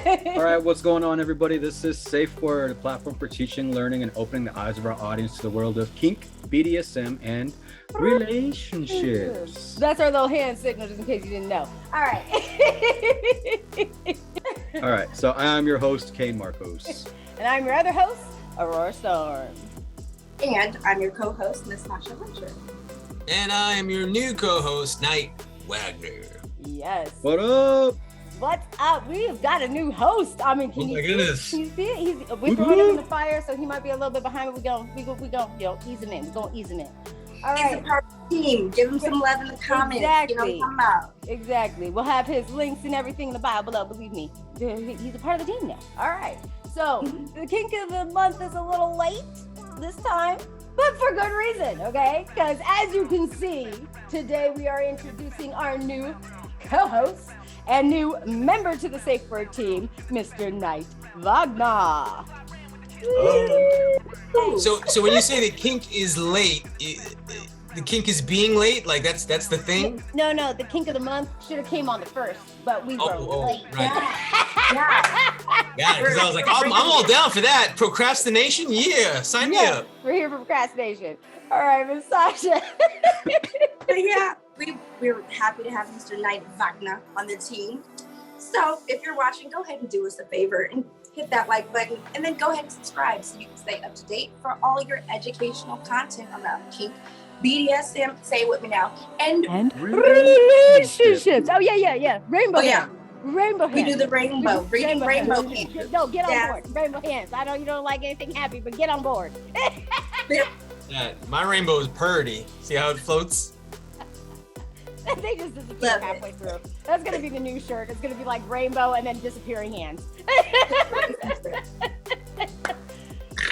All right, what's going on, everybody? This is SafeWord, a platform for teaching, learning, and opening the eyes of our audience to the world of kink, BDSM, and relationships. That's our little hand signal, just in case you didn't know. All right. All right, so I am your host, Kane Marcos. And I'm your other host, Aurora Storm. And I'm your co-host, Miss Sasha Hunter. And I am your new co-host, Knight Wagner. Yes. What up? What's up? We've got a new host. I mean, can Oh you my goodness. Can you see it? We throwing him in the fire, so he might be a little bit behind, but we go, ease him in. We're gonna ease him in. All He's right. a part of the team. Give him some love in the comments. Exactly. Come out. Exactly. We'll have his links and everything in the bio below. Believe me, he's a part of the team now. All right. So the kink of the month is a little late this time, but for good reason, okay? Because as you can see, today we are introducing our new co-host and new member to the SafeWord team, Mr. Knight Wagner. So when you say the kink is late, the kink is being late? Like that's the thing? No, the kink of the month should have came on the first, but we were late. Right. Yeah. Yeah, because I was like, I'm all down for that. Procrastination? Yeah, sign me up. We're here for procrastination. All right, Miss Sasha. But yeah, we're happy to have Mr. Knight Wagner on the team. So if you're watching, go ahead and do us a favor and hit that like button, and then go ahead and subscribe so you can stay up to date for all your educational content around kink, BDSM, say it with me now, and relationships. Oh yeah. Rainbow. Oh, yeah. hands. Rainbow hands. we do the rainbow, rainbow hands. hands. No, get on Yes. board. Rainbow hands. I know you don't like anything happy, but get on board. Yeah, my rainbow is purdy. See how it floats? They just disappear Love halfway through. That's gonna be the new shirt. It's gonna be like rainbow and then disappearing hands.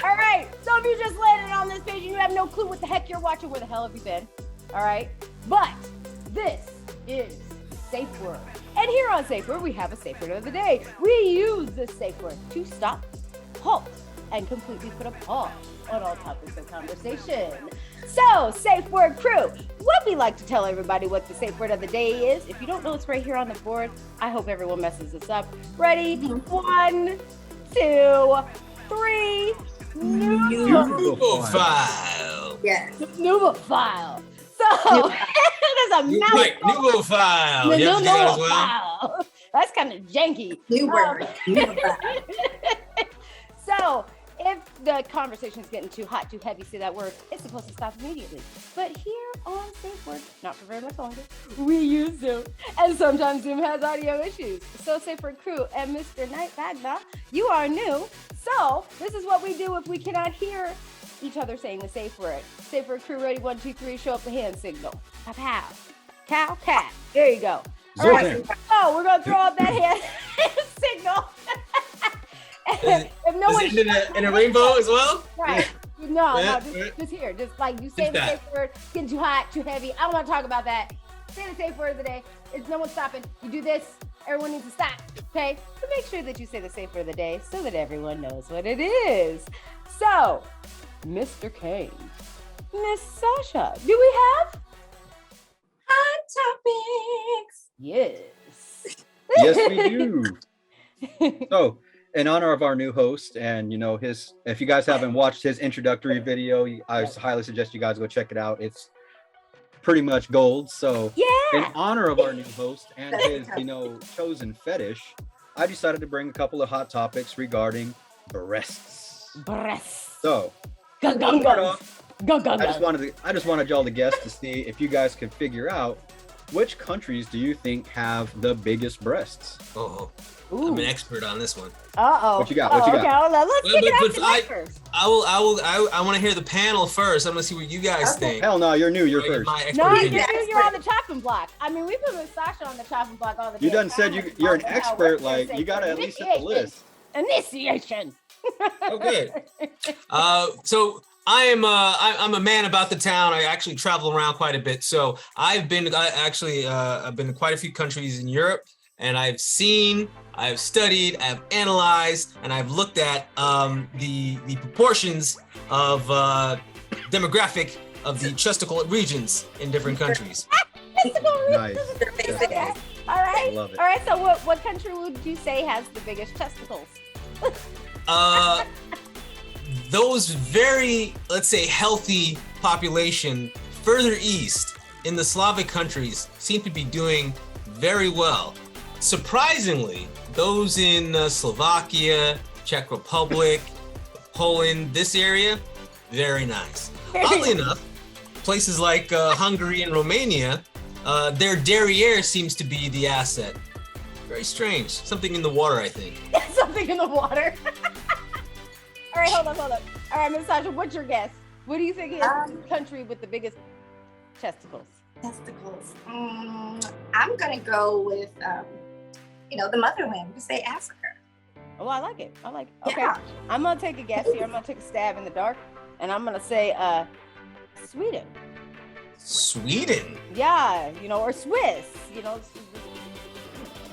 All right. So if you just landed on this page and you have no clue what the heck you're watching, where the hell have you been? All right. But this is SafeWord. And here on SafeWord, we have a SafeWord of the day. We use this SafeWord to stop, halt, and completely put a pause on all topics of conversation. So, SafeWord crew, what we like to tell everybody what the SafeWord of the day is. If you don't know, it's right here on the board. I hope everyone messes this up. Ready? 1, 2, 3. Nubophile. Yes. Nubophile. So, there's a mouthful. Right, nubophile. You have to do that as well? Nubophile. That's kind of janky. New word. So, if the conversation is getting too hot, too heavy, say that word, it's supposed to stop immediately. But here on SafeWord, not for very much longer, we use Zoom. And sometimes Zoom has audio issues. So SafeWord crew and Mr. Knight Wagner, you are new. So this is what we do if we cannot hear each other saying the safe word. SafeWord crew, ready, 1, 2, 3, show up the hand signal. Pow, pow. Cow, cat. There you go. All right. So we're going to throw up that hand signal. If no one Is it in a rainbow as well? right. No, Yeah, just here. Just like you say the safe word, getting too hot, too heavy. I don't want to talk about that. Say the safe word of the day. It's no one stopping. You do this, everyone needs to stop. Okay? So make sure that you say the safe word of the day so that everyone knows what it is. So, Mr. Kane, Miss Sasha, do we have Hot topics. Yes. Yes, we do. So, in honor of our new host, and if you guys haven't watched his introductory video, I highly suggest you guys go check it out. It's pretty much gold. So in honor of our new host and his chosen fetish, I decided to bring a couple of hot topics regarding breasts. So Gung, gung, start gung. off, Gung, gung, I just wanted y'all to guess to see if you guys could figure out which countries do you think have the biggest breasts. Ooh. I'm an expert on this one. Uh-oh. What you got? What you got? Okay, hold on. Let's kick it out But to Mike first. I want to hear the panel first. I'm gonna see what you guys think. Hell no, you're new. You're first. No, you're on the chopping block. I mean, we put Miss Sasha on the chopping block all the time. You done said you're an expert. Like you gotta at least hit the list. Initiation. Okay. So I'm a man about the town. I actually travel around quite a bit. So I've been to quite a few countries in Europe, and I've seen, I've studied, I've analyzed, and I've looked at the proportions of demographic of the chesticle regions in different countries. Nice. All right. Love it. All right. So what country would you say has the biggest testicles? Those very, let's say, healthy population further east in the Slavic countries seem to be doing very well. Surprisingly, those in Slovakia, Czech Republic, Poland, this area, very nice. Oddly enough, places like Hungary and Romania, their derriere seems to be the asset. Very strange. Something in the water, I think. Something in the water. All right, hold on. All right, Miss Sasha, what's your guess? What do you think is the country with the biggest testicles? Testicles. I'm gonna go with, the motherland. We say Africa. Oh, I like it. Okay, Yeah. I'm gonna take a guess here. I'm gonna take a stab in the dark, and I'm gonna say Sweden. Sweden? Yeah, or Swiss.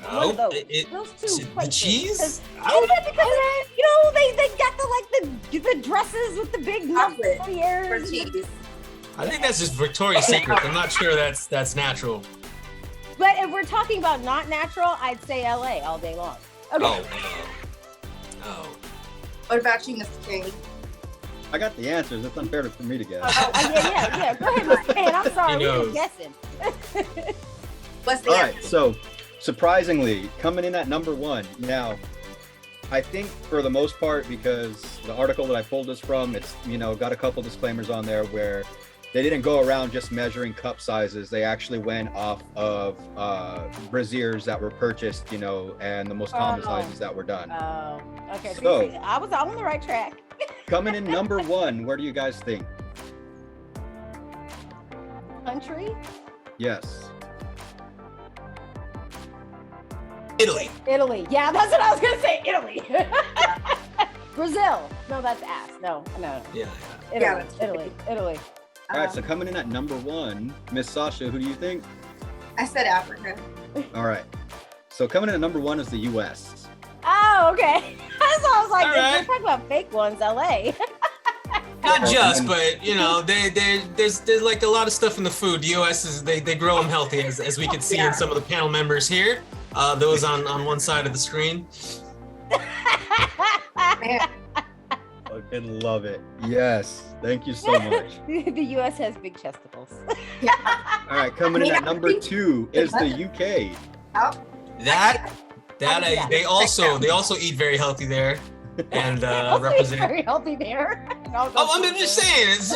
One of those. Those two the places. cheese? Oh, yeah, because they got the dresses with the big Chocolate for ears. cheese. I think that's just Victoria's Secret. I'm not sure that's natural. But if we're talking about not natural, I'd say LA all day long. Okay. Oh. What about you, Mr. King? I got the answers. It's unfair for me to guess. Yeah. Go ahead, Mr. Pan. I'm sorry, He we were knows. guessing. What's the All answer? right, so surprisingly, coming in at number one. Now, I think for the most part, because the article that I pulled this from, it's got a couple disclaimers on there where they didn't go around just measuring cup sizes. They actually went off of brassieres that were purchased, and the most common sizes that were done. Oh, okay. So- See, I was on the right track. Coming in number one, where do you guys think? Country? Yes. Italy. Italy. Yeah, that's what I was gonna say. Italy. Brazil. No, that's ass. No. Yeah. Italy. All right, so coming in at number one, Miss Sasha, who do you think? I said Africa. All right. So coming in at number one is the U.S. Oh, okay. So I was like, All we're right. talking about fake ones, LA. Not just, but there's like a lot of stuff in the food. The U.S. they grow them healthy, as we can see in some of the panel members here. Those on one side of the screen. Man, Fucking love it. Yes. Thank you so much. The U.S. has big chesticles. All right, coming in at number two is the U.K. They also eat very healthy there, and Also, it's represent. very healthy there. I'm just saying, it's,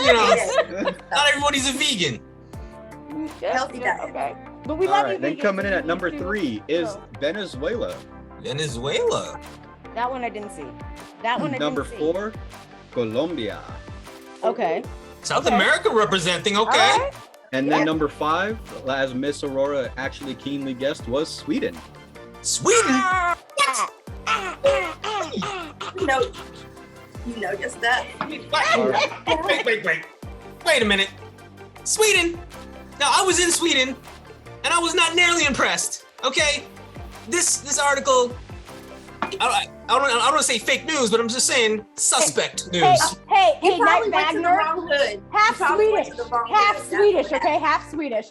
not everybody's a vegan. Healthy diet. Okay. But we All love right, you. then vegans. coming in at We number do three too. is So, Venezuela. Venezuela. that one I didn't see. That one I Number didn't see. four, Colombia. Okay. South Okay. America representing. Okay. All right. And then Yeah. number five, as Miss Aurora actually keenly guessed, was Sweden. Sweden. You know your stuff. Wait a minute. Sweden. Now I was in Sweden, and I was not nearly impressed. Okay, this article. I don't want to say fake news, but I'm just saying suspect news. Hey, You Night probably went to the Wagner. wrong hood. Half You probably went Swedish. to the wrong Half hood. Swedish, That's okay? Half Swedish.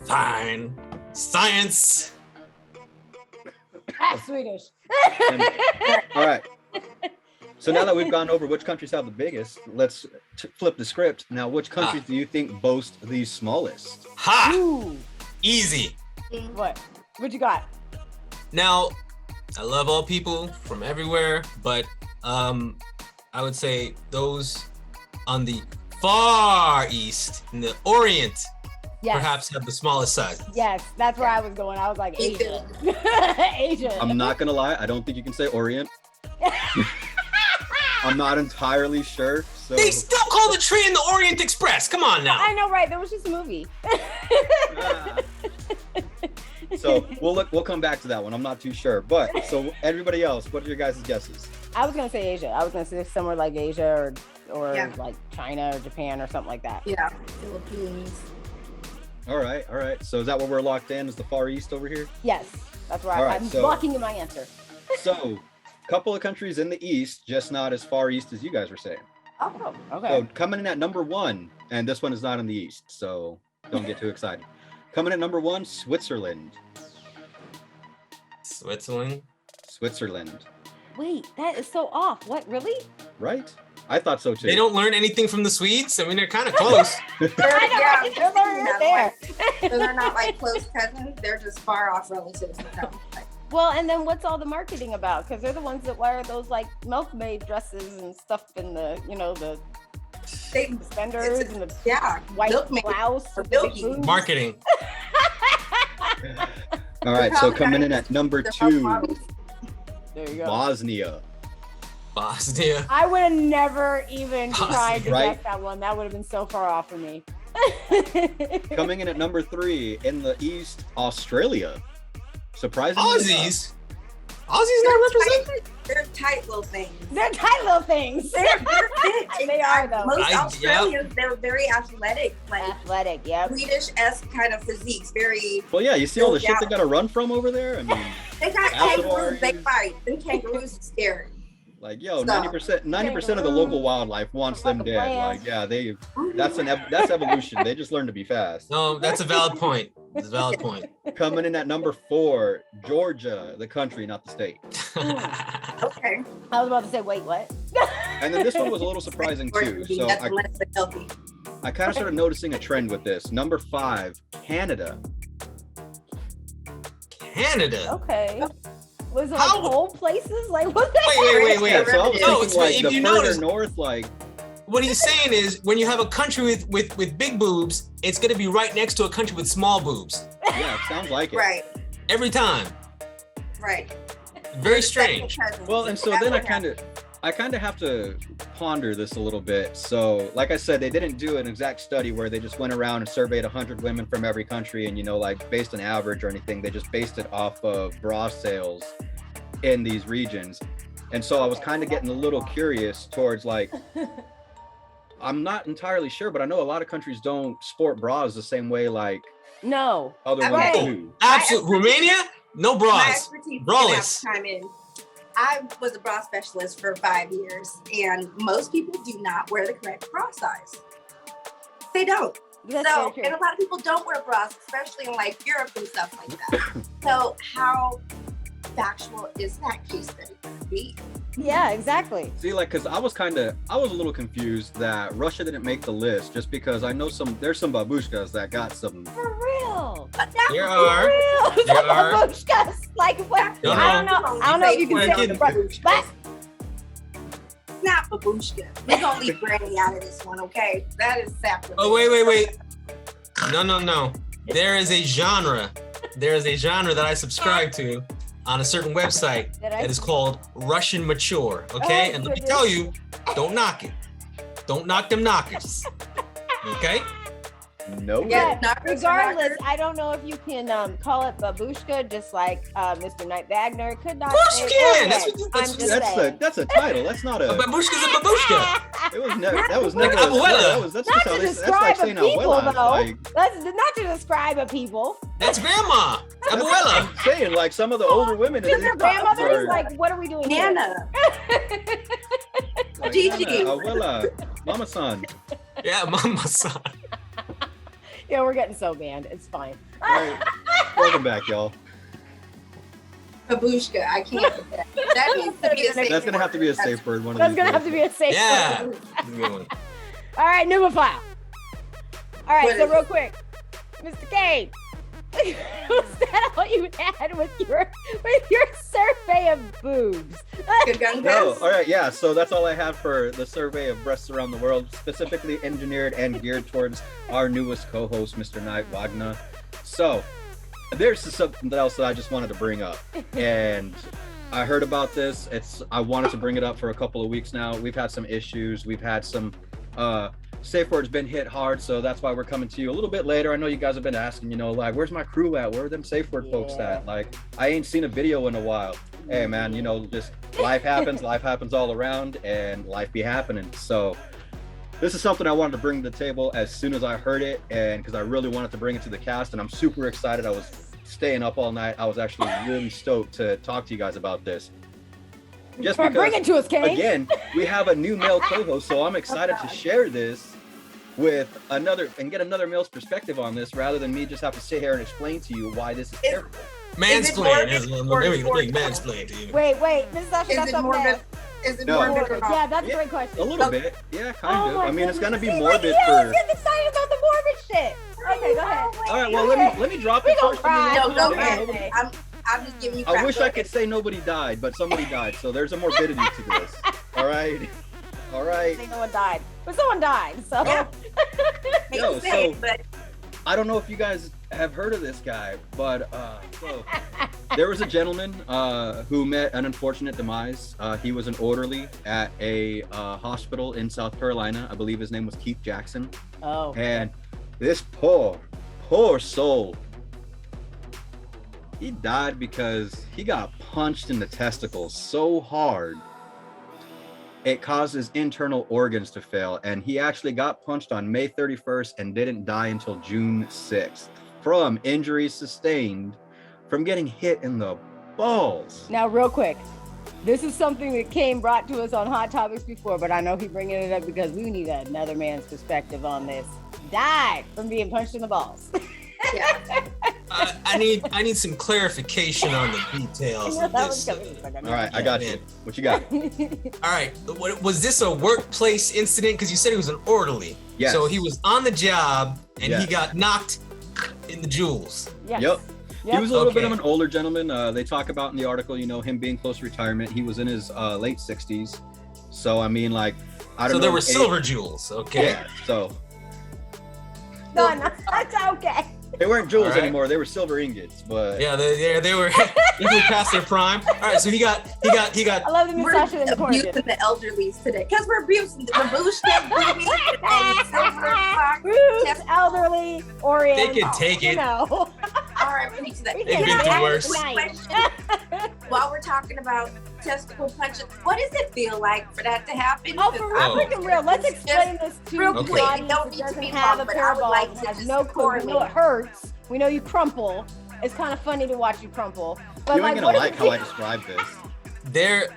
Fine. Science. Half Swedish. All right. So now that we've gone over which countries have the biggest, let's flip the script. Now, which countries do you think boast the smallest? Ha! Ooh. Easy. What? What you got? Now, I love all people from everywhere, but I would say those on the far east, in the Orient, Yes. perhaps have the smallest size. Yes, that's where I was going. I was like, Me Asia. Asia. I'm not gonna lie, I don't think you can say Orient. I'm not entirely sure. So They still call the train the Orient Express. Come on now. I know, right? That was just a movie. So we'll come back to that one. I'm not too sure. But so everybody else, what are your guys' guesses? I was gonna say Asia. I was gonna say somewhere like Asia or Yeah. like China or Japan or something like that. Yeah, Philippines. All right. So is that where we're locked in? Is the Far East over here? Yes, that's where All right, I'm so- locking in my answer. So couple of countries in the East, just not as far east as you guys were saying. Oh, okay. So coming in at number one, and this one is not in the East, so don't get too excited. Coming at number 1, Switzerland. Switzerland. Switzerland. Wait, that is so off. What, really? Right? I thought so too. They don't learn anything from the Swedes. I mean, they're kind of close. I know, right? They're right there. So they're not like close cousins. They're just far off relatives. Well, and then what's all the marketing about? Because they're the ones that wear those like milkmaid dresses and stuff in the, you know, the suspenders and the white blouse. With the big boots. Marketing. All right, so coming in at number 2, There you go. Bosnia. Bosnia. I would have never even Bosnia. tried to Right? guess that one. That would have been so far off for me. Coming in at number 3, in the East, Australia. Surprisingly enough. Aussies. Aussies not represented. They're tight little things. They're tight little things. They're fit. They are, though. Most Yeah. Australians, they're very athletic, like Athletic, yep. Swedish-esque kind of physiques. Very. Well, yeah, you see all the shit they gotta run from over there? I mean, They got Absolutely. kangaroos. They fight. Them kangaroos are scary. like, yo, So- 90% of the local wildlife wants them dead. Like, yeah, that's evolution. They just learn to be fast. No, that's a valid point. That's a valid point. Coming in at number 4, Georgia, the country, not the state. Okay. I was about to say, wait, what? And then this one was a little surprising too. So That's less than healthy. I kind of started noticing a trend with this. Number 5, Canada. Canada. Okay. Was it like How- cold places? Like, what the Wait. Yeah, so I was No, thinking it's- like if the you further notice- north, like, What he's saying is, when you have a country with big boobs, it's gonna be right next to a country with small boobs. yeah, it sounds like it. Right. Every time. Right. Very strange. Well, and so then I kind of have to ponder this a little bit. So, like I said, they didn't do an exact study where they just went around and surveyed 100 women from every country and, you know, like based an average or anything. They just based it off of bra sales in these regions. And so I was kind of getting a little curious towards like, I'm not entirely sure, but I know a lot of countries don't sport bras the same way like No. other Right. ones do. Absolute. Romania, no My bras. expertise is Braless. gonna have to chime in. I was a bra specialist for 5 years, and most people do not wear the correct bra size. They don't. That's So, very true. and a lot of people don't wear bras, especially in like Europe and stuff like that. So, how factual is that case study going to be? Yeah, exactly. See, like, cause I was a little confused that Russia didn't make the list just because I know there's some babushkas that got some. For real. But that There was are. For real. There are. Babushkas. Like what? Uh-huh. I don't know if you can We're say kidding. the brother. But not babushka. We're going to leave Granny out of this one, okay? That is sacrilege. Oh, wait. No. There is a genre. There is a genre that I subscribe to on a certain website that is called Russian Mature. Okay, Oh, and let me goodness. tell you, don't knock it. Don't knock them knockers. Okay. Nope. Yeah, Knockers, regardless, knockers. I don't know if you can call it babushka, just like Mr. Knight Wagner could not. Of course say you can. it. That's what- I'm that's- just saying. That's a title. That's not A a. babushka's a babushka. It was never. That was Like never. abuela. That's Not just how to they. That's describe like a saying people, abuela. though. Like, That's not to describe a people. That's grandma. Abuela. I'm saying like some of the older women in Your these grandmother are is like, what are we doing here? Nana. like, Gigi. Nana, abuela, mama san. Yeah, mama son. Yeah, we're getting so banned. It's fine. Right. Welcome back, y'all. Babushka. I can't do that. That needs to be a safe That's gonna have to be a word. safe word. One of That's these gonna have days. to be a safe Yeah. word. Good one. All right, Nubophile. All right, What so is real it? quick, Mr. K, was that all you had with your survey of boobs? Gagungas. No, all right, yeah. So that's all I have for the survey of breasts around the world, specifically engineered and geared towards our newest co-host, Mr. Knight Wagner. So there's something else that I just wanted to bring up, and I heard about this. I wanted to bring it up for a couple of weeks now. We've had some issues. We've had some SafeWord's been hit hard, so that's why we're coming to you a little bit later. I know you guys have been asking, you know, like, where's my crew at? Where are them SafeWord folks Yeah. at? Like, I ain't seen a video in a while. Hey, man, you know, just life happens all around, and life be happening. So this is something I wanted to bring to the table as soon as I heard it, and because I really wanted to bring it to the cast, and I'm super excited. I was staying up all night. I was actually really stoked to talk to you guys about this. Just Bring because, it to us, K. again, we have a new male co-host, so I'm excited to share this with another and get another male's perspective on this rather than me just have to sit here and explain to you why this is terrible. Mansplain is mansplain to you. Wait, Mrs. Sasha, Is that's it something morbid? else. Is it No. morbid or not? Yeah, that's a Yeah, great question. A little bit, yeah, kind of. my I mean, it's gonna goodness. be See, morbid like, he always for. gets excited about the morbid shit. Okay, go ahead. All right, well, Go ahead. let me drop We it gonna first. cry. No, go Okay. ahead. I'm just giving you crap. I wish Go I ahead. could say nobody died, but somebody died, so there's a morbidity to this. All right, all right. No one died, but someone died. So Yeah. Hate Yo, to say it, so- but I don't know if you guys have heard of this guy, but so there was a gentleman who met an unfortunate demise. He was an orderly at a hospital in South Carolina. I believe his name was Keith Jackson. oh, And this poor soul, he died because he got punched in the testicles so hard it caused his internal organs to fail, and he actually got punched on May 31st and didn't die until June 6th from injuries sustained from getting hit in the balls. now real quick, this is something that Kane brought to us on Hot Topics before, but I know he bringing it up because we need another man's perspective on this. Died from being punched in the balls. yeah. I need some clarification on the details of That was this. coming. All right, I got you. What you got? All right, was this a workplace incident? Because you said he was an orderly. Yes. So he was on the job and Yes. he got knocked in the jewels. Yes. Yep. He was a little bit Okay. of an older gentleman. They talk about in the article, him being close to retirement. He was in his late 60s. So, I mean, like, I don't know. So there were age- silver jewels. Okay. Yeah, so No, that's okay. they weren't jewels All right. anymore. They were silver ingots, but Yeah, they were definitely past their prime. All right, so he got I love the Miss We're Sasha in the corner. abusing the elderlies today because we're abusing the bullshit babies and silver fox. Bruce, elderly, they oriented. could take You it. know. R.I.P. to that. We They've can been through ask worse. tonight. While we're talking about testicle punches, what does it feel like for that to happen? Oh, for real, Oh. freaking real. Let's explain this to real the quick. audience Don't that need to doesn't be have long, a but pair I of would balls like and to has just no clue. We know correlate. it hurts. We know you crumple. It's kind of funny to watch you crumple. But you like, ain't what gonna does like it how I feel- describe this.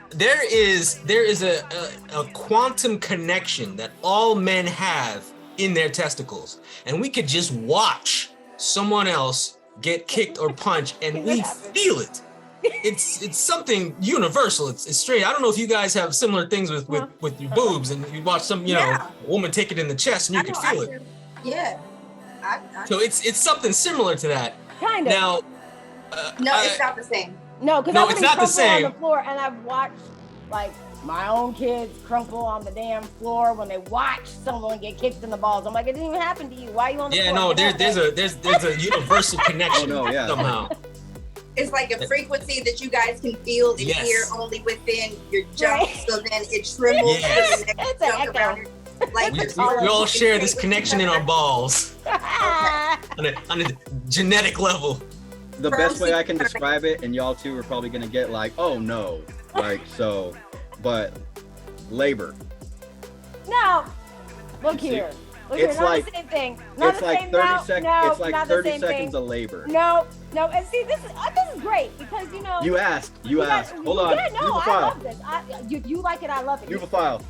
There is a quantum connection that all men have in their testicles, and we could just watch someone else get kicked or punched, and we feel it. It's something universal. It's straight. I don't know if you guys have similar things with your boobs, and you watch some Yeah. woman take it in the chest, and you I can know, feel I it. do. Yeah. I So it's something similar to that. Kind of. Now, no, I- it's not the same. No, because No, I it's wouldn't not the crumple on same. the floor, and I've watched like my own kids crumple on the damn floor when they watch someone get kicked in the balls. I'm like, it didn't even happen to you. Why are you on the yeah, floor? no, there's a universal connection Oh, no, yeah. somehow. It's like a frequency that you guys can feel and Yes. hear only within your jump, Right. so then it shrivels Yes. to the next It's an jump echo. around it. Like We, the we all color- share this connection in our balls on a genetic level. The best way I can describe it, and y'all two are probably gonna get like, oh no, like so, but labor. No, look See, here. Look it's here, not like- the same thing. Not It's the like same, 30 no, seconds. no, It's like not the 30 same seconds thing. of labor. No, and see, this is great because You asked. You got- asked. Hold on. Yeah, no, You've a I file. love this. You like it, I love it. You've a file.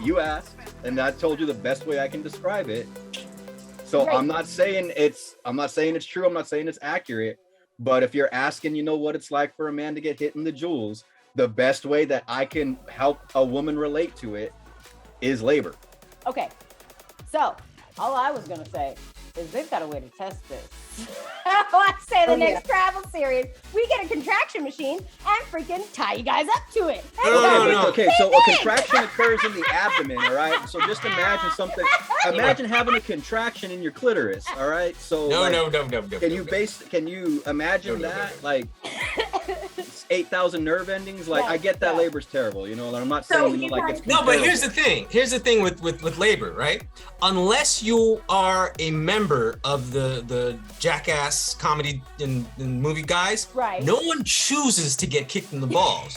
You asked, and I told you the best way I can describe it. So Right. I'm not saying it's true. I'm not saying it's accurate. But if you're asking, what it's like for a man to get hit in the jewels, the best way that I can help a woman relate to it is labor. Okay, so all I was gonna say is they've got a way to test this. I say the Oh, next travel series, we get a contraction machine and freaking tie you guys up to it. No. Okay, so a contraction occurs in the abdomen, all right? So just imagine imagine having a contraction in your clitoris, all right? So No. can you imagine No. that? Like 8,000 nerve endings? Like, Yeah, I get that yeah. labor's terrible, and I'm not So saying, you like guys- it's No, but here's terrible. the thing with labor, right? Unless you are a member of the jackass comedy and movie guys, Right. Oh, no one chooses to get kicked in the balls.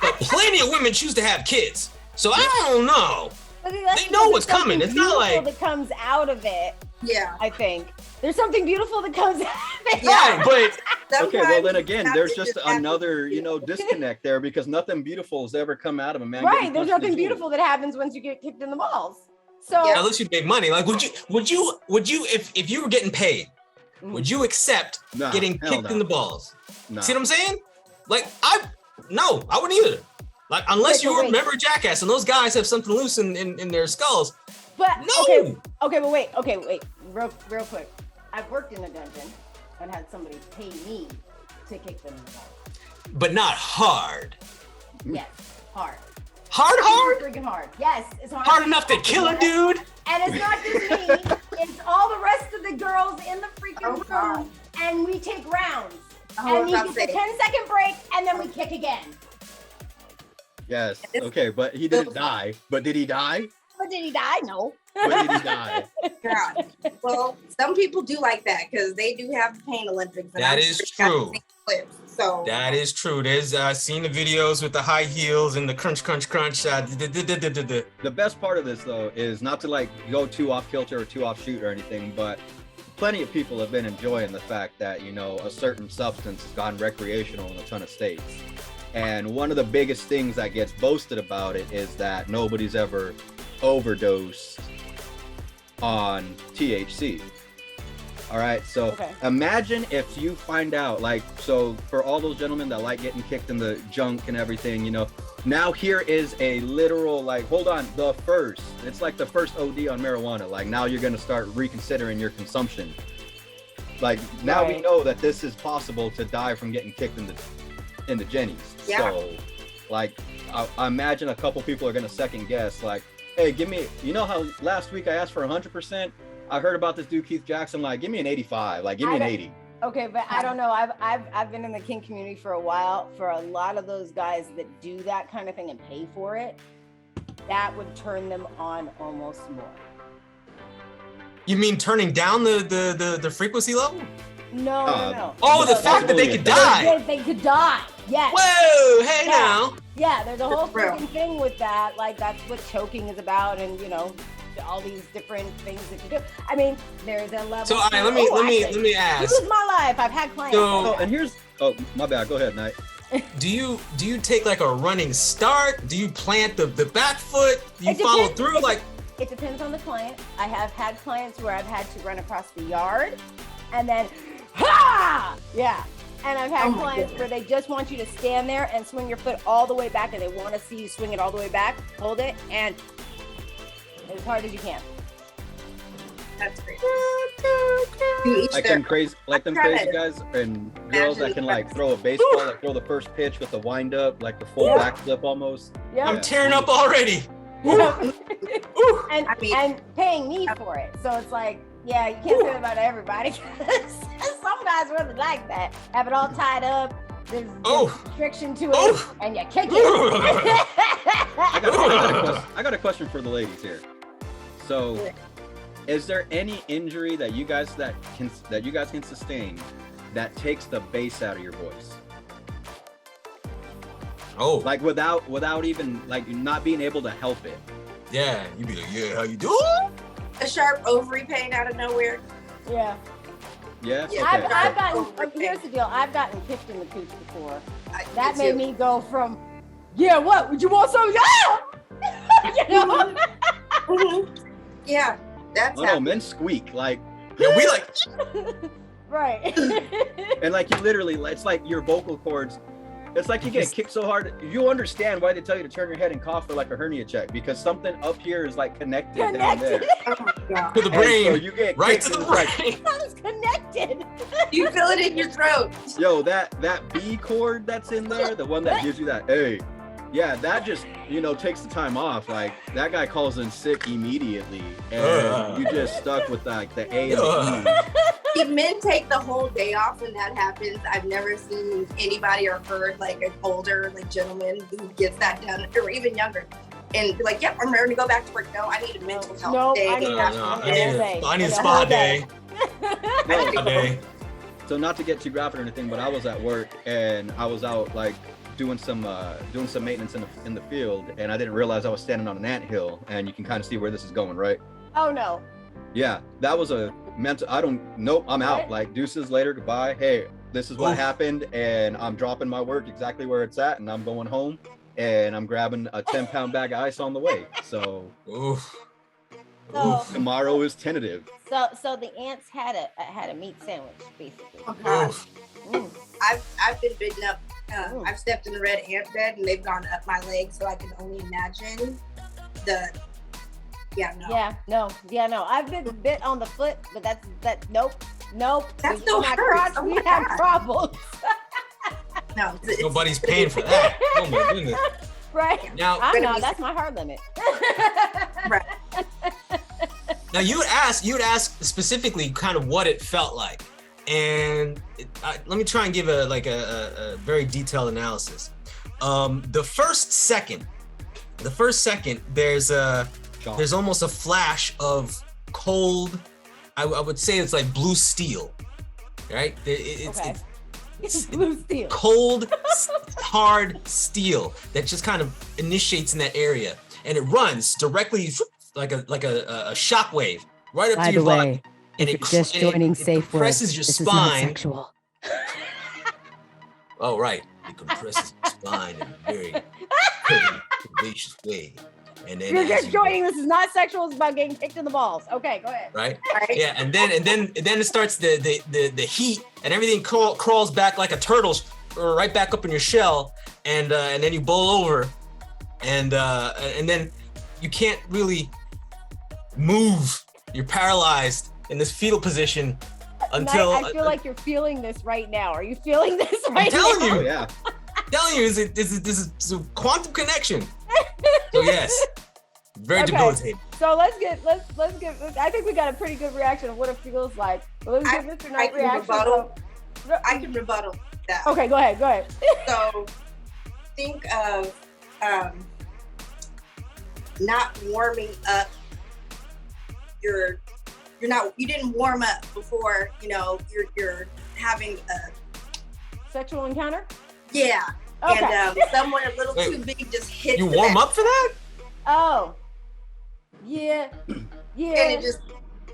But plenty of women choose to have kids. So I don't know. But see, that's They know because what's there's coming. something It's not beautiful like- that comes out of it. Yeah. I think there's something beautiful that comes out of it. Yeah. Right, but Okay, well Sometimes then you again, have there's to just have another, to- disconnect there because nothing beautiful has ever come out of a man. Right, getting there's punched in the nothing jewels. beautiful that happens once you get kicked in the balls. So Unless you make money, like would you if you were getting paid, would you accept getting kicked in the balls? Nah. See what I'm saying? Like I wouldn't either. Like unless you remember Jackass and those guys have something loose in their skulls. But no. Okay, but wait. Real quick. I've worked in a dungeon and had somebody pay me to kick them in the balls. But not hard. Yes, hard. Hard? Freaking hard. Yes, it's hard. Hard enough to kill a dude? And it's not just me. It's all the rest of the girls in the freaking room. And we take rounds. And you get the 10-second break, and then we kick again. Yes. Okay, but he didn't die. But did he die? But did he die? No. But did he die? Yeah. Well, some people do like that because they do have the pain Olympics. That is true. So that is true. There's seen the videos with the high heels and the crunch. The best part of this though is not to like go too off kilter or too offshoot or anything, but plenty of people have been enjoying the fact that, you know, a certain substance has gone recreational in a ton of states. And one of the biggest things that gets boasted about it is that nobody's ever overdosed on THC. All right, so imagine if you find out, like, so for all those gentlemen that like getting kicked in the junk and everything, you know, now here is a literal, like, hold on, it's like the first OD on marijuana. Like now you're gonna start reconsidering your consumption. Like now we know that this is possible to die from getting kicked in the jennies. Yeah. So like, I imagine a couple people are gonna second guess, like, hey, give me, you know how last week I asked for 100%? I heard about this dude Keith Jackson, like, give me an 85, like give me an 80. Okay, but I don't know. I've been in the kink community for a while. For a lot of those guys that do that kind of thing and pay for it, that would turn them on almost more. You mean turning down the frequency level? No. Oh, the fact that they could die. They could die. Yes. Whoa, hey now. Yeah, there's a whole freaking thing with that. Like that's what choking is about, and you know, all these different things that you do. I mean, there's a level. So all right, let me ask. This is my life. I've had clients. So, my bad. Go ahead, Knight. Do you take like a running start? Do you plant the back foot? Do you follow through? It depends on the client. I have had clients where I've had to run across the yard, and then, yeah. And I've had clients where they just want you to stand there and swing your foot all the way back, and they want to see you swing it all the way back, hold it, and as hard as you can. That's great. Like them crazy guys and girls that can like throw a baseball, like throw the first pitch with the wind up, like the full backflip almost. Yeah. I'm tearing up already. And paying me for it. So it's like, yeah, you can't say that about everybody. Some guys really like that. Have it all tied up. There's restriction to it, and you kick it. I got a question for the ladies here. So, is there any injury that you guys can sustain that takes the bass out of your voice? Like without even like not being able to help it. Yeah, you'd be like, yeah, how you doing? A sharp ovary pain out of nowhere. Yeah. Yeah. Okay. I've gotten. Here's the deal. I've gotten kicked in the cooch before. That made me go from, yeah, what? Would you want some? Yeah. You know. Yeah. That's. Oh no, men squeak like. Yeah, we like. Right. And like you literally, it's like your vocal cords. It's like you get kicked so hard, you understand why they tell you to turn your head and cough for like a hernia check, because something up here is like connected. Down there. Oh my God. To the brain. So you get right to the brain. It's connected. You feel it in your throat. Yo, that B chord that's in there, the one that gives you that A, yeah, that just, takes the time off. Like that guy calls in sick immediately, and you just stuck with like the A and the E. If men take the whole day off when that happens, I've never seen anybody or heard like an older gentleman who gets that done, or even younger, and be like, "Yep, I'm ready to go back to work." No, I need a mental health day. I need a spa day. So not to get too graphic or anything, but I was at work and I was out like doing some maintenance in the field, and I didn't realize I was standing on an anthill, and you can kind of see where this is going, right? Oh no. Yeah, that was a mental. I'm out. Like deuces later, goodbye. Hey, this is what happened, and I'm dropping my work exactly where it's at, and I'm going home, and I'm grabbing a 10-pound bag of ice on the way. So, So, Tomorrow is tentative. so the ants had a meat sandwich, basically. Oh, gosh. Mm. I've been bitten up. I've stepped in the red ant bed and they've gone up my leg, so I can only imagine the. Yeah, no. Yeah, no. I've been bit on the foot, but nope. That We still have hurts. cross- Oh we my have God. problems. No, Nobody's paying for that. Oh my goodness. Right. Now, I know that's my hard limit. Right. now you had asked specifically kind of what it felt like, and let me try and give a very detailed analysis. The first second, there's almost a flash of cold. I would say it's like blue steel, right? It's Blue steel. cold, hard steel that just kind of initiates in that area, and it runs directly like a shock wave right up By to your the body, way, and if it you're just joining it SafeWord, compresses your this is not spine. sexual. Oh right, it compresses your spine in a very curvaceous way, and then You're as just you- joining. This is not sexual. It's about getting kicked in the balls. Okay, go ahead. right? Right. Yeah, and then it starts the heat, and everything crawls back like a turtle, right back up in your shell, and then you bowl over, and then you can't really move. You're paralyzed in this fetal position until I feel like you're feeling this right now. Are you feeling this I'm right telling now? Oh you, yeah. telling you, this is a quantum connection. So yes, very Okay. debilitating. So let's get. I think we got a pretty good reaction of what it feels like. But let's give Mr. Knight can reaction. rebuttal. I can rebuttal that. Okay, go ahead. So think of not warming up you didn't warm up before, you're having a Sexual encounter. yeah. Okay. And someone a little Wait, too big just hits You the warm back. up for that? Oh. Yeah.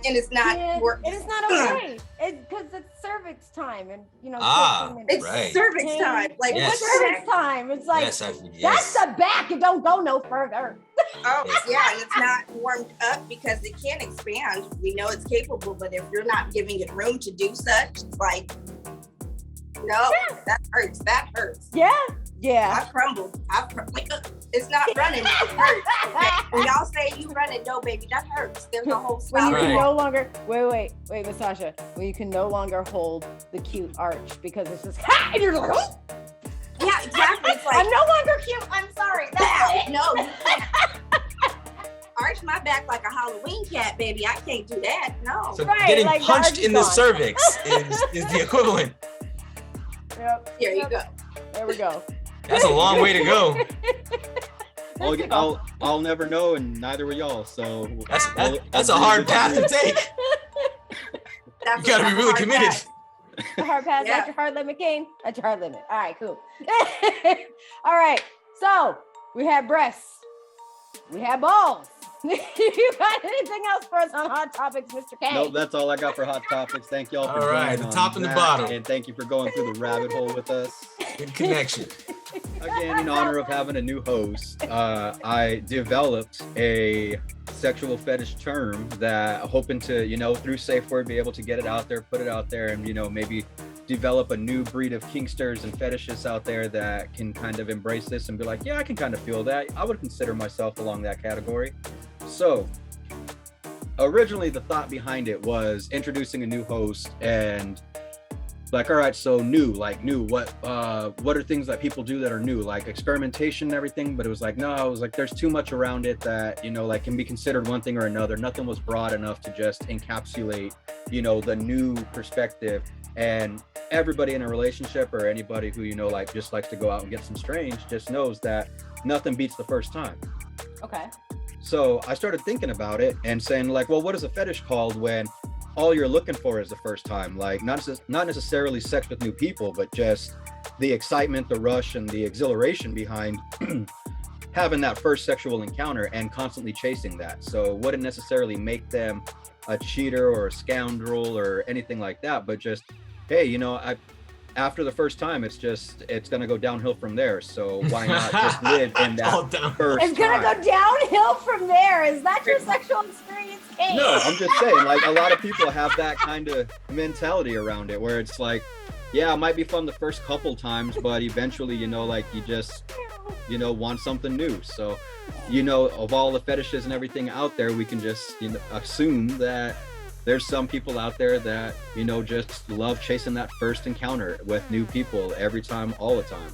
And it's not work. And it's not okay. Because it's cervix time, and Ah. It's Right. cervix time. Like Yes. It's cervix time. It's like Yes, that's yes. the back. It don't go no further. oh yeah, and it's not warmed up because it can expand. We know it's capable, but if you're not giving it room to do such, it's like no, that hurts. That hurts. Yeah. Yeah. I've crumbled. It's not running. It hurts. Okay? When y'all say you running, no, baby, that hurts. There's a whole When you spot. can Right. no longer wait, Miss Sasha. When you can no longer hold the cute arch because it's just and you're like, oh, Yeah, exactly. It's I'm like no longer cute. I'm sorry. That's it. no, you can't. Arch my back like a Halloween cat, baby. I can't do that. No. So Right, getting like the punched in the Archon. cervix is the equivalent. Yep. Here you Yep. go. There we go. That's a long way to go. I'll never know, and neither will y'all. So That's a hard path to take. That's You gotta be a really hard committed. pass. The hard pass. Yeah. That's your hard limit, Kane. That's your hard limit. All right, cool. All right. So we have breasts. We have balls. You got anything else for us on Hot Topics, Mr. Kane? no, that's all I got for hot topics. Thank y'all for All right, joining the on top and the that, bottom. and thank you for going through the rabbit hole with us. Good connection. Again, in honor of having a new host, I developed a sexual fetish term that I'm hoping to, through SafeWord, be able to get it out there, put it out there, and maybe develop a new breed of kinksters and fetishists out there that can kind of embrace this and be like, yeah, I can kind of feel that. I would consider myself along that category. So originally the thought behind it was introducing a new host and like, all right, so what are things that people do that are new, like experimentation and everything? But it was like, no, I was like, there's too much around it that, can be considered one thing or another. Nothing was broad enough to just encapsulate, the new perspective. And everybody in a relationship or anybody who, just likes to go out and get some strange just knows that nothing beats the first time. Okay. So I started thinking about it and saying like, well, what is a fetish called when all you're looking for is the first time? Like not necessarily sex with new people, but just the excitement, the rush, and the exhilaration behind having that first sexual encounter and constantly chasing that. So wouldn't necessarily make them a cheater or a scoundrel or anything like that, but just, hey, after the first time, it's going to go downhill from there. So why not just live in that first It's going to go downhill from there. Is that your sexual experience, Kate? No, I'm just saying, like, a lot of people have that kind of mentality around it where it's like, yeah, it might be fun the first couple times, but eventually, you know, like, you just, you know, want something new. So, you know, of all the fetishes and everything out there, we can just, you know, assume that there's some people out there that, you know, just love chasing that first encounter with new people every time, all the time.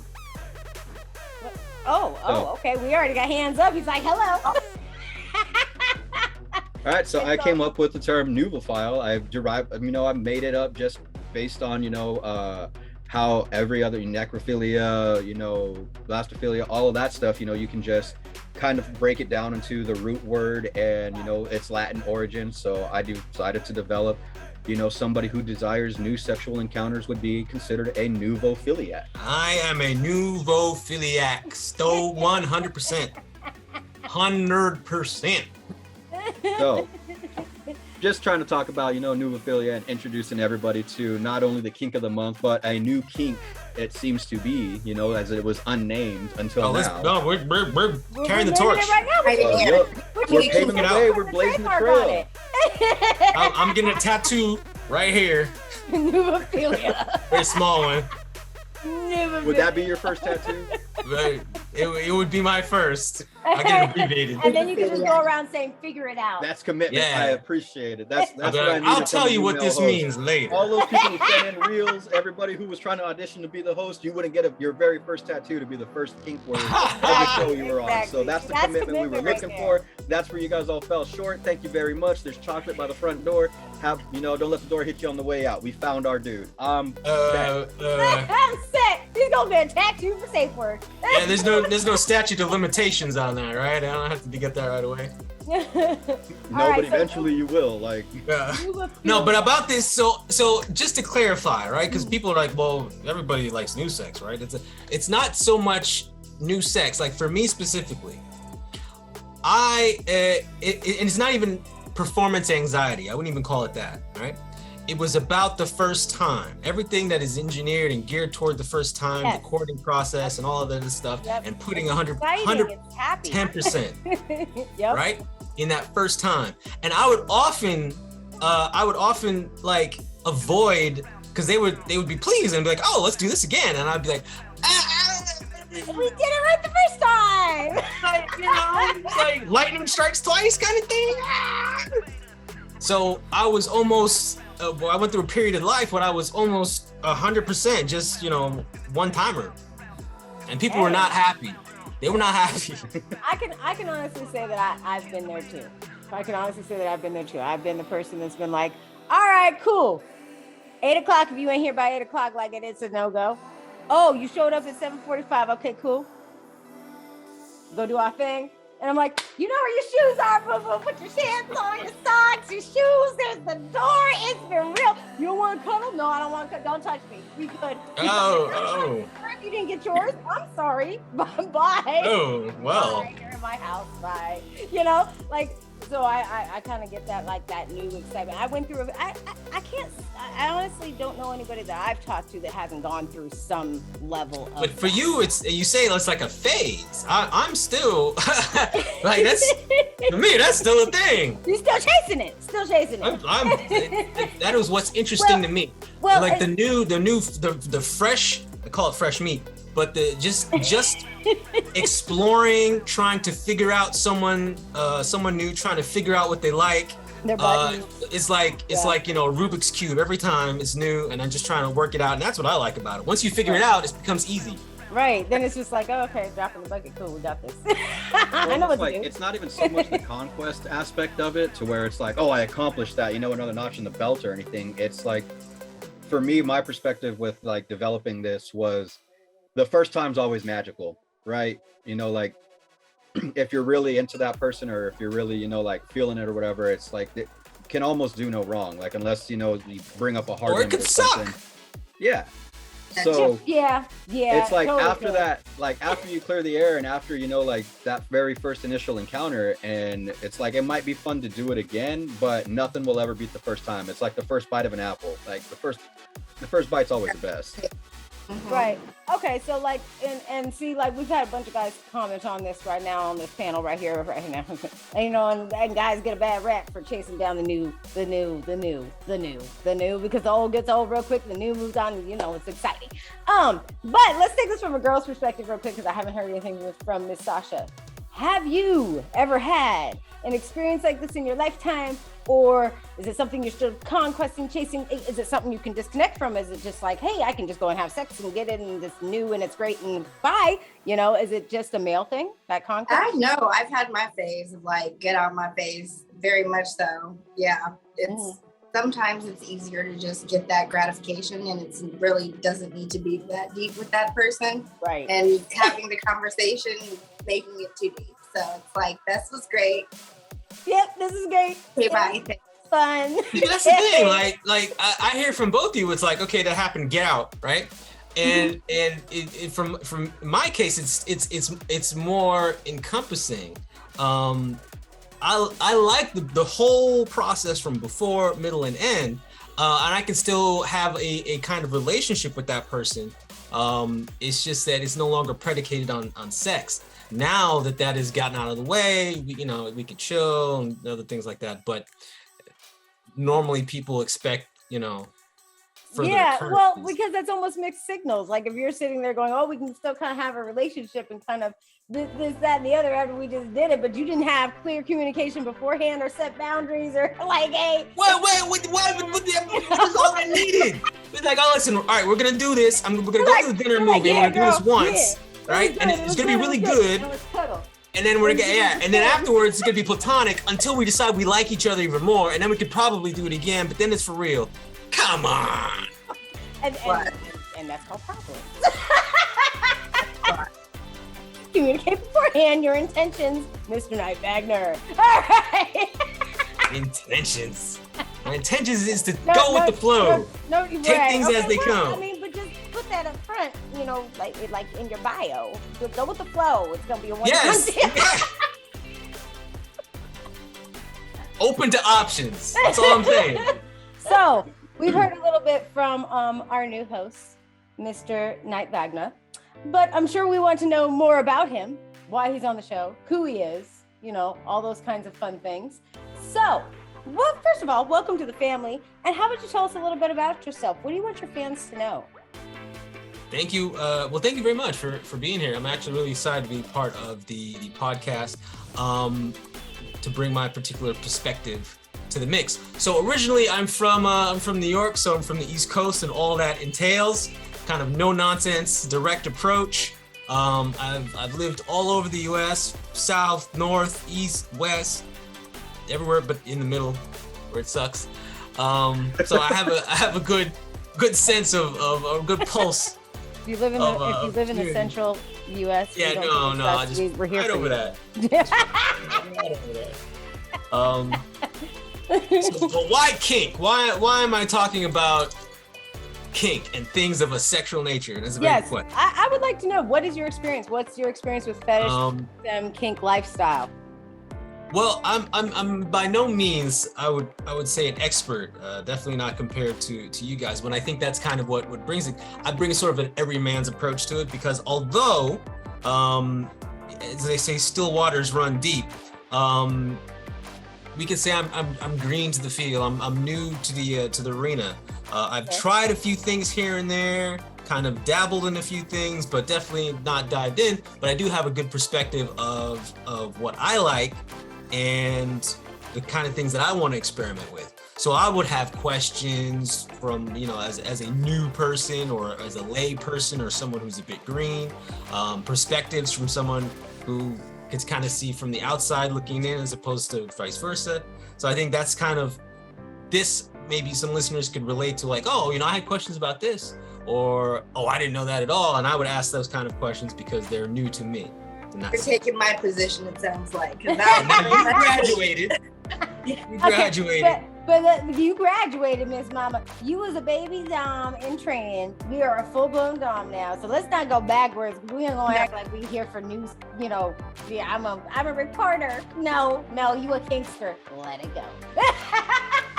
Okay. We already got hands up. He's like, hello. All right, so I came up with the term nuvophile. I've derived, you know, I made it up just based on, you know, how every other necrophilia, you know, blastophilia, all of that stuff, you know, you can just kind of break it down into the root word and, you know, its Latin origin. So I decided to develop, you know, somebody who desires new sexual encounters would be considered a nuvophiliac. I am a nuvophiliac, still 100%. 100%. So just trying to talk about, you know, nuvophilia and introducing everybody to not only the kink of the month, but a new kink it seems to be, you know, as it was unnamed until now. No, we're carrying the torch. Right now. We're paving the way. We're blazing the trail. I'm getting a tattoo right here. Nuvophilia. Very small one. Would that be your first tattoo? Right. It would be my first. I get abbreviated. And then you can just go around saying, figure it out. That's commitment. Yeah. I appreciate it. That's what I need. I'll tell you what this means later. All those people who sent in reels, everybody who was trying to audition to be the host, you wouldn't get your very first tattoo to be the first kink word of the show you were on. So that's the commitment we were looking for. That's where you guys all fell short. Thank you very much. There's chocolate by the front door. You know, don't let the door hit you on the way out. We found our dude. I'm set. He's gonna get a tattoo for SafeWord. Yeah, there's no statute of limitations on that, right? I don't have to get that right away. But eventually you will. Like, no, but about this, so just to clarify, right? Because people are like, well, everybody likes new sex, right? It's not so much new sex. Like for me specifically, it's not even performance anxiety. I wouldn't even call it that, right? It was about the first time. Everything that is engineered and geared toward the first time, the courting process and all of that stuff, and putting 110%, right? In that first time. And I would often like avoid, because they would be pleased and be like, oh, let's do this again. And I'd be like, we did it right the first time. Like, you know, like lightning strikes twice kind of thing. So I was almost, I went through a period in life when I was almost 100% just, you know, one-timer. And people were not happy. They were not happy. I can honestly say that I've been there too. I've been the person that's been like, all right, cool. 8 o'clock, if you ain't here by 8 o'clock, like it's a no-go. Oh, you showed up at 7:45. Okay, cool. Go do our thing. And I'm like, you know where your shoes are, boo-boo. Put your pants on, your socks, your shoes. There's the door. It's been real. You don't want to cuddle? No, I don't want to cuddle. Don't touch me. We good. Oh. If you didn't get yours, I'm sorry. Bye. Oh, well. Bye. You're in my house. Bye. You know, like, so I kind of get that, like, that new excitement. I went through, I honestly don't know anybody that I've talked to that hasn't gone through some level of. But for you, you say it's like a phase. I'm still, like, that's, for me, that's still a thing. You're still chasing it. That is what's interesting to me. Well, like the fresh, I call it fresh meat, but the just exploring, trying to figure out someone new, trying to figure out what they like. It's like, you know, Rubik's Cube. Every time it's new and I'm just trying to work it out. And that's what I like about it. Once you figure it out, it becomes easy. Right. Then it's just like, oh, okay, drop in the bucket. Cool, we got this. I know what to do. It's not even so much the conquest aspect of it to where it's like, oh, I accomplished that, you know, another notch in the belt or anything. It's like, for me, my perspective with like developing this was the first time's always magical, right? You know, like if you're really into that person or if you're really, you know, like feeling it or whatever, it's like it can almost do no wrong. Like unless, you know, you bring up a hard or it could suck. Yeah. So yeah. It's like totally after that, like after you clear the air and after, you know, like that very first initial encounter, and it's like it might be fun to do it again, but nothing will ever beat the first time. It's like the first bite of an apple. Like the first bite's always the best. Right. Okay. So like, and see, like we've had a bunch of guys comment on this right now on this panel right here, right now. And, you know, and guys get a bad rap for chasing down the new, because the old gets old real quick. The new moves on. You know, it's exciting. But let's take this from a girl's perspective real quick because I haven't heard anything from Miss Sasha. Have you ever had an experience like this in your lifetime? Or is it something you're still conquesting, chasing? Is it something you can disconnect from? Is it just like, hey, I can just go and have sex and get it and it's new and it's great and bye? You know, is it just a male thing, that conquest? I know. I've had my phase of like, get out my face. Very much so. Yeah. It's sometimes it's easier to just get that gratification and it really doesn't need to be that deep with that person. Right. And having the conversation, making it too deep. So it's like, this was great. Yep, this is great. Okay, bye. Fun. That's the thing. Like I hear from both of you. It's like, okay, that happened. Get out, right? And it from my case, it's more encompassing. I like the whole process from before, middle, and end, and I can still have a kind of relationship with that person. It's just that it's no longer predicated on sex. Now that has gotten out of the way, we could chill and other things like that. But normally people expect, further occurrences. Well, because that's almost mixed signals. Like if you're sitting there going, oh, we can still kind of have a relationship and kind of this, that, and the other after we just did it, but you didn't have clear communication beforehand or set boundaries or like, hey. What? That's all I needed. It's like, oh, listen, all right, we're going to do this. We're going to go to the dinner movie. We're going to do this once. Right, and it's gonna be really good, and then we're gonna and then afterwards it's gonna be platonic until we decide we like each other even more, and then we could probably do it again, but then it's for real. Come on. And that's called problem. Communicate beforehand your intentions, Mr. Knight Wagner. All right. Intentions. My intentions is to go with the flow. Take things as they come. I mean, but just put that up front, like in your bio. Just go with the flow. It's gonna be a yes. Open to options. That's all I'm saying. So we've heard a little bit from our new host, Mr. Knight Wagner, but I'm sure we want to know more about him, why he's on the show, who he is, all those kinds of fun things. So, well, first of all, welcome to the family. And how about you tell us a little bit about yourself? What do you want your fans to know? Thank you. Well, thank you very much for being here. I'm actually really excited to be part of the podcast to bring my particular perspective to the mix. So originally, I'm from New York, so I'm from the East Coast, and all that entails kind of no nonsense, direct approach. I've lived all over the U.S., South, North, East, West, everywhere but in the middle where it sucks. So I have a good sense of a good pulse. If you live in the central U.S., yeah, I just we're here right for over you. that. Right over that. So why kink? Why am I talking about kink and things of a sexual nature? That's a very good question. I would like to know, what is your experience? What's your experience with fetish, kink lifestyle? Well, I'm by no means I would say an expert. Definitely not compared to you guys. But I think that's kind of what brings it. I bring sort of an everyman's approach to it because although, as they say, still waters run deep. We can say I'm green to the field. I'm new to the arena. I've tried a few things here and there, kind of dabbled in a few things, but definitely not dived in. But I do have a good perspective of what I like and the kind of things that I want to experiment with. So I would have questions from, as a new person or as a lay person or someone who's a bit green, perspectives from someone who can kind of see from the outside looking in as opposed to vice versa. So I think that's kind of this, maybe some listeners could relate to like, oh, I had questions about this, or, oh, I didn't know that at all. And I would ask those kind of questions because they're new to me. You're taking my position, it sounds like. You graduated. You graduated. Okay, but you graduated, Miss Mama. You was a baby dom in training. We are a full-blown dom now. So let's not go backwards. We ain't gonna act like we here for news. Yeah, I'm a reporter. No, you a kinkster. Let it go.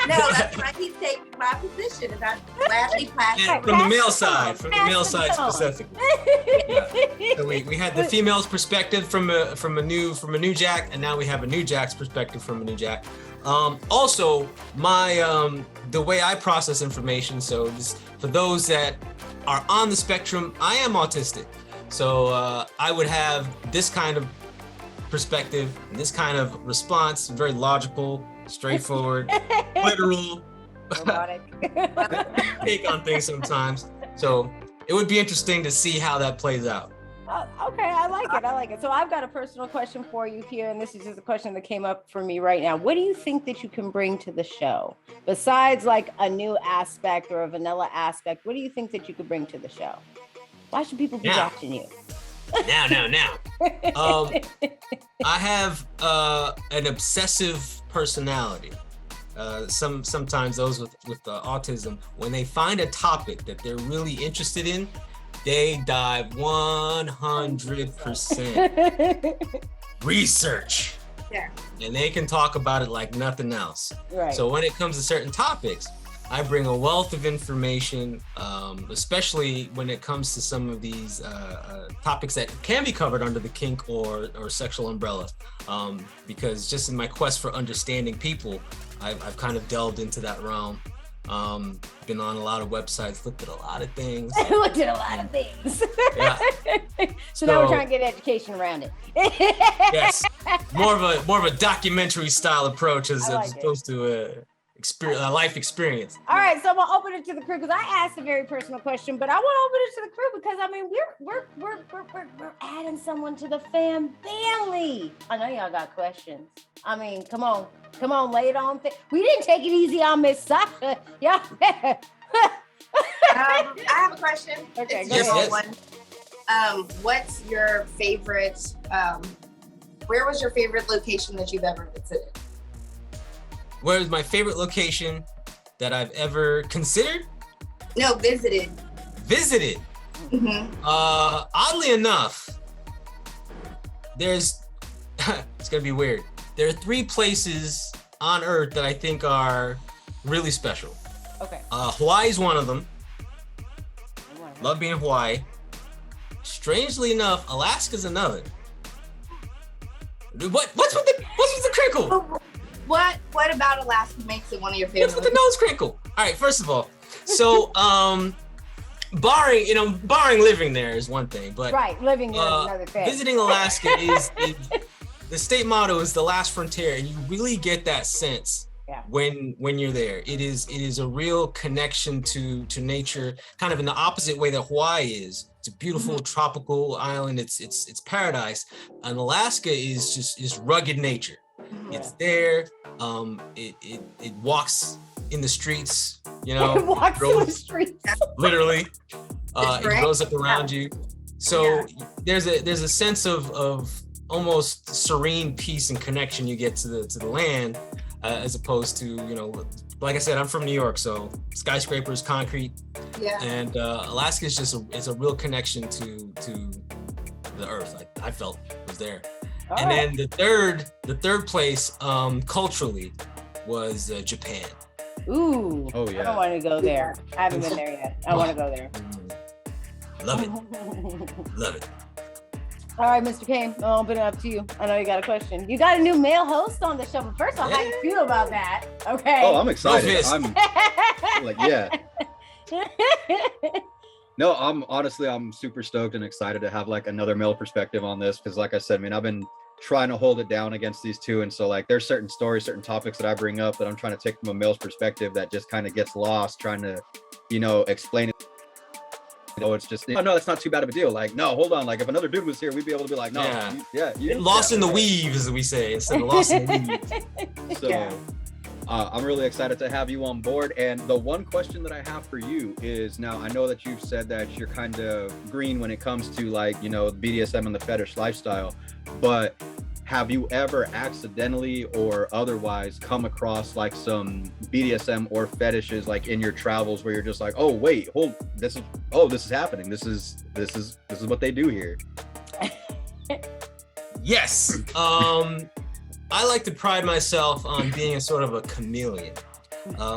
No, that's why he's taking my position, and I'm gladly passing. And from the male side, specifically. Yeah. So we had the female's perspective from a new Jack, and now we have a new Jack's perspective from a new Jack. Also, my the way I process information. So just for those that are on the spectrum, I am autistic. So I would have this kind of perspective, and this kind of response, very logical, straightforward, literal, take on things sometimes. So it would be interesting to see how that plays out. Okay, I like it. So I've got a personal question for you here, and this is just a question that came up for me right now. What do you think that you can bring to the show besides like a new aspect or a vanilla aspect? What do you think that you could bring to the show? Why should people be watching you? Now. I have an obsessive personality. Sometimes those with autism, when they find a topic that they're really interested in, they dive 100% research. Yeah. And they can talk about it like nothing else. Right. So when it comes to certain topics, I bring a wealth of information, especially when it comes to some of these topics that can be covered under the kink or sexual umbrella. Because just in my quest for understanding people, I've kind of delved into that realm. Been on a lot of websites, looked at a lot of things. Yeah. So now we're trying to get education around it. Yes. More of a documentary style approach as opposed to a life experience. All right, so I'm gonna open it to the crew because I asked a very personal question, but I want to open it to the crew because I mean we're adding someone to the family. I know y'all got questions. I mean, come on, lay it on. We didn't take it easy on Miss Sasha. Yeah. I have a question. Okay, it's go ahead. one. What's your favorite? Where was your favorite location that you've ever visited? Where is my favorite location that I've ever considered? No, visited. Visited. Mm-hmm. Oddly enough, there's it's gonna be weird. There are 3 places on Earth that I think are really special. Okay. Hawaii is one of them. Love being in Hawaii. Strangely enough, Alaska's another. What's with the crinkle? What about Alaska makes it one of your favorites? What's with the nose crinkle? All right, first of all, so barring living there is one thing, but right, living there is another thing. Visiting Alaska is the state motto is the last frontier, and you really get that sense when you're there. It is a real connection to nature, kind of in the opposite way that Hawaii is. It's a beautiful tropical island. It's paradise, and Alaska is rugged nature. It's there. It walks in the streets. You know, it walks in the streets. Literally, it grows up around you. So there's a sense of almost serene peace and connection you get to the land, as opposed to, you know, like I said, I'm from New York, so skyscrapers, concrete. Yeah. And Alaska is just a real connection to the earth. I felt was there. And then the third place culturally was Japan. Ooh. Oh yeah. I don't want to go there. I haven't been there yet. I want to go there. Love it. Love it. All right, Mr. Kane, I'll open it up to you. I know you got a question. You got a new male host on the show, but first of all, how you feel about that? Okay. Oh, I'm excited. I'm like, yeah. No, I'm super stoked and excited to have like another male perspective on this, because like I said, I mean, I've been trying to hold it down against these two, and so like there's certain stories, certain topics that I bring up that I'm trying to take from a male's perspective that just kind of gets lost trying to, you know, explain it. It's just, oh no, it's not too bad of a deal. Like, no, hold on, like if another dude was here, we'd be able to be like, no, lost in the weave, as we say, instead of lost in the weave. So I'm really excited to have you on board. And the one question that I have for you is, now I know that you've said that you're kind of green when it comes to like, you know, BDSM and the fetish lifestyle, but have you ever accidentally or otherwise come across like some BDSM or fetishes like in your travels where you're just like, oh wait, this is happening, this is what they do here? Yes. I like to pride myself on being a sort of a chameleon.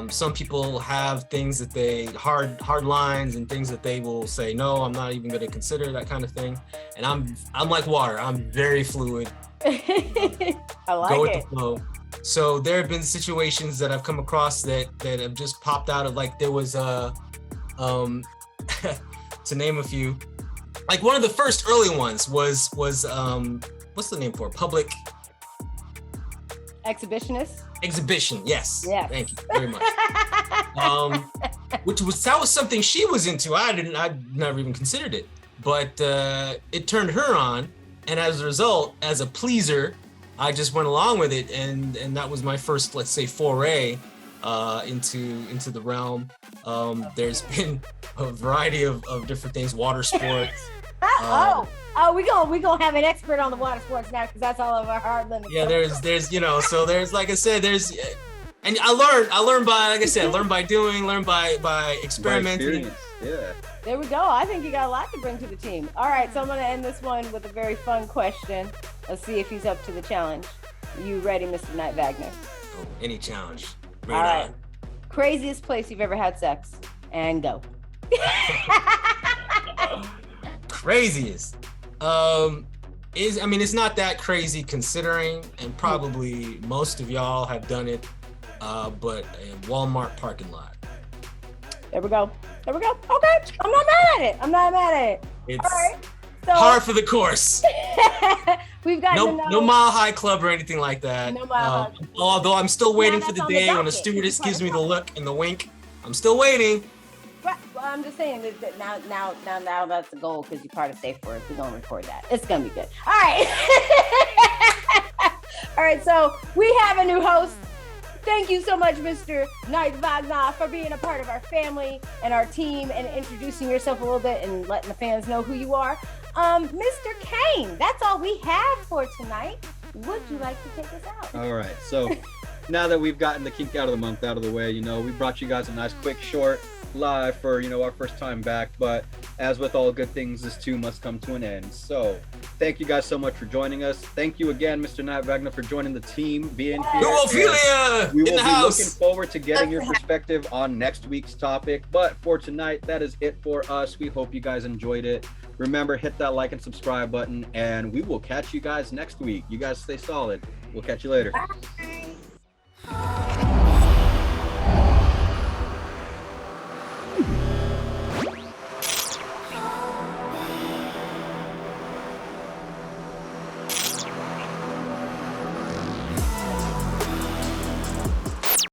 Some people have things that they hard lines and things that they will say, no, I'm not even going to consider, that kind of thing. And I'm like water. I'm very fluid. I like Go with it. the flow. So there have been situations that I've come across that have just popped out of, like, there was to name a few, like one of the first early ones was what's the name for it? Public Exhibitionist. exhibition. Yes. Yes. Thank you very much. That was something she was into. I'd never even considered it, but it turned her on, and as a result, as a pleaser, I just went along with it, and that was my first, let's say, foray into the realm. There's been a variety of different things, water sports. we gonna have an expert on the water sports now, because that's all of our hard limits. Yeah, there's so there's, like I said, and I learned by, like I said, learn by doing, learn by experimenting. Yeah. There we go. I think you got a lot to bring to the team. All right, so I'm gonna end this one with a very fun question. Let's see if he's up to the challenge. You ready, Mr. Knight Wagner? Oh, any challenge. All right. Craziest place you've ever had sex, and go. Craziest. It's not that crazy considering, and probably most of y'all have done it, but a Walmart parking lot. There we go. Okay, I'm not mad at it. It's all right. So, hard for the course. We've got no Mile High Club or anything like that. No Mile High Club. Although I'm still waiting for the that's on day the when the docket. stewardess gives me the look and the wink. I'm still waiting. Right. Well, I'm just saying that now that's the goal, because you're part of SafeWord. We're gonna record that. It's gonna be good. All right. All right. So we have a new host. Thank you so much, Mr. Knight Wagner, for being a part of our family and our team, and introducing yourself a little bit and letting the fans know who you are. Mr. Kane, that's all we have for tonight. Would you like to take us out? All right. So now that we've gotten the kink out of the month out of the way, we brought you guys a nice quick short live for our first time back. But as with all good things, this too must come to an end. So thank you guys so much for joining us. Thank you again, Mr. Knight Wagner, for joining the team, being here. Ophelia We will in the be house. looking forward to getting your perspective on next week's topic. But for tonight, that is it for us. We hope you guys enjoyed it. Remember, hit that like and subscribe button, and we will catch you guys next week. You guys stay solid. We'll catch you later. Bye.